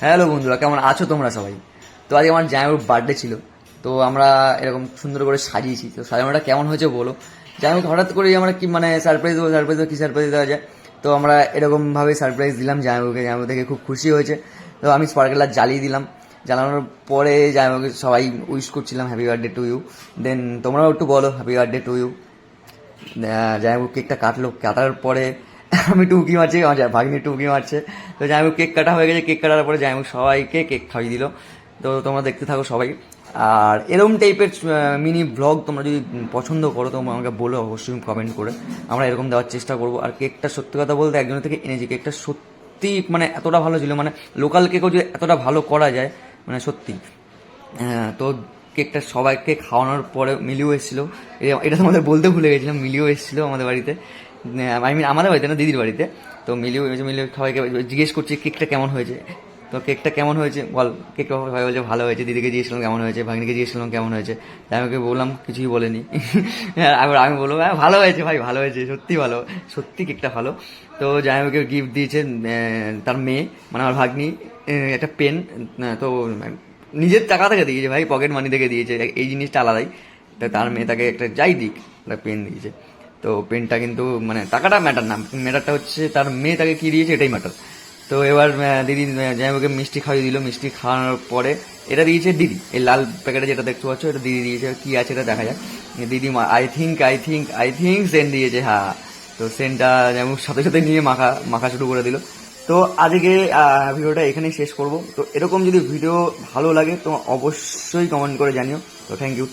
Hello বন্ধুরা, কেমন আছো তোমরা সবাই? তো আজকে আমার জামাইবাবুর বার্থডে ছিল। তো আমরা এরকম সুন্দর করে সাজিয়েছি। তো সাজানোটা কেমন হয়েছে বলো। জামাইবাবুকে হঠাৎ করেই আমরা কি মানে সারপ্রাইজ দেবো কী সারপ্রাইজ দেওয়া যায়। তো আমরা এরকমভাবে সারপ্রাইজ দিলাম জামাইবাবুকে। জামাইবাবু থেকে খুব খুশি হয়েছে। তো আমি স্পার্কলার জ্বালিয়ে দিলাম। জ্বালানোর পরে জামাইবাবুকে সবাই উইশ করছিলাম হ্যাপি বার্থডে টু ইউ। দেন তোমরাও একটু বলো হ্যাপি বার্থডে টু ইউ। জামাইবাবু কেকটা কাটলো। কাটার পরে আমি টুকি মারছি, আমার ভাগ্নি টুকি মারছে। তো জামাইবাবু কেক কাটা হয়ে গেছে। কেক কাটার পরে জামাইবাবু সবাইকে কেক খাইয়ে দিল। তো তোমরা দেখতে থাকো সবাই। আর এরকম টাইপের মিনি ব্লগ তোমরা যদি পছন্দ করো তোমরা আমাকে বলো অবশ্যই কমেন্ট করে। আমরা এরকম দেওয়ার চেষ্টা করবো। আর কেকটা সত্যি কথা বলতে একজনের থেকে এনেছি। কেকটা সত্যি মানে এতটা ভালো ছিল, মানে লোকাল কেকও যদি এতটা ভালো করা যায় মানে সত্যি। হ্যাঁ, তো কেকটা সবাইকে খাওয়ানোর পরে মিলিও এসেছিলো। এটা তোমাদের বলতে ভুলে গেছিলাম, মিলিও এসেছিলো আমাদের বাড়িতে। আই মিন আমাদের বাড়িতে না, দিদির বাড়িতে। তো মিলিও সবাইকে জিজ্ঞেস করছি কেকটা কেমন হয়েছে। তো কেকটা কেমন হয়েছে বল। কেকটা সবাই বলছে ভালো হয়েছে। দিদিকে জিজ্ঞেসলাম কেমন হয়েছে, ভাগ্নিকে জিজ্ঞেসলাম কেমন হয়েছে। তাই আমাকে বললাম, কিছুই বলেনি। আবার আমি বলবো হ্যাঁ ভালো হয়েছে ভাই, ভালো হয়েছে, সত্যি ভালো, সত্যি কেকটা ভালো। তো জামাইবাবুকে গিফট দিয়েছে তার মেয়ে, মানে আমার ভাগ্নি, একটা পেন। তো নিজের টাকা থেকে দিয়েছে ভাই, পকেট মানি থেকে দিয়েছে, এই জিনিসটা আলাদাই। তো তার মেয়ে তাকে একটা যাই দিক একটা পেন দিয়েছে। তো পেনটা কিন্তু মানে টাকাটা ম্যাটার না, ম্যাটারটা হচ্ছে তার মেয়ে তাকে কী দিয়েছে এটাই ম্যাটার। তো এবার দিদি জামাইবাবুকে মিষ্টি খাইয়ে দিল। মিষ্টি খাওয়ানোর পরে এটা দিয়েছে দিদি, এই লাল প্যাকেটে যেটা দেখতে পাচ্ছ এটা দিদি দিয়েছে। কী আছে এটা দেখা যাক। দিদি আই থিঙ্ক সেন্ট দিয়েছে, হ্যাঁ। তো সেন্টটা জামাইবাবুর সাথে সাথে নিয়ে মাখা মাখা শুরু করে দিল। তো আজকে ভিডিওটা এখানেই শেষ করব। তো এরকম যদি ভিডিও ভালো লাগে তো অবশ্যই কমেন্ট করে জানিও। তো থ্যাংক ইউ।